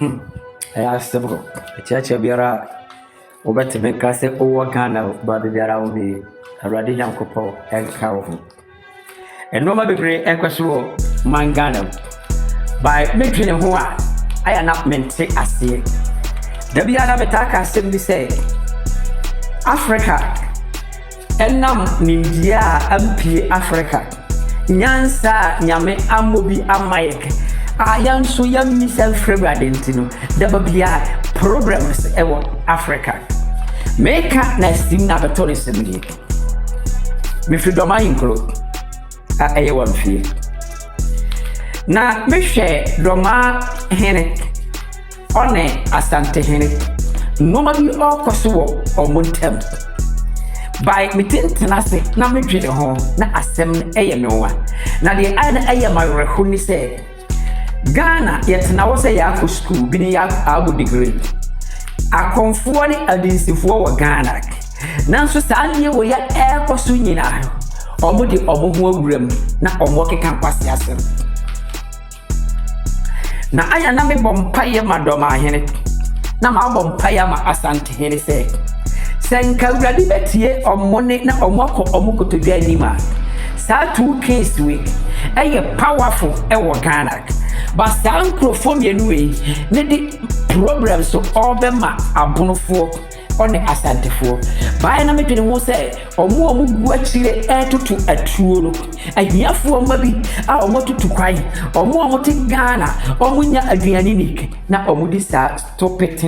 I asked them, a church of Yara, over to make us a Ghana, but the Yara will be a radiant couple and cow. And no matter great Equaswo, Mangana, by making a hoa, I am not meant to say. The Biana Betaka simply say, Africa, and nam Nindia, MP Africa, Nyansa, Yame, Amobi, Amayek. I am so young, Miss Alfredentino. There will be programs in Africa. Make up next in tourism. If you don't mind, I want feel. Now, me share Doma Henry One Asante Henry. Normally, all Kosovo or Montem. By meeting Tenase, now me dream home, not a seven a no one. Now, the other I am my Rahuni said. Ghana yet now say ya school bini ya abu degree akonfuani adinsifuo Ghana nanso saanye wo ya ekoso nyina omo di omo ho awuram na omo keka kwase asem na aya na me bompaye madoma ahene na ma bompaye ma asante hene se senka wurade betie omo ne na omo ko omo kotodwa anima sa two case we powerful ewo Ghana. But some microphone anyway, need problems so all them are abonofo on the Asante for. By na me tell you say, or more chile air to a true. I hear for maybe I want to cry, or more Ghana, or when you're a Na omudisa stop it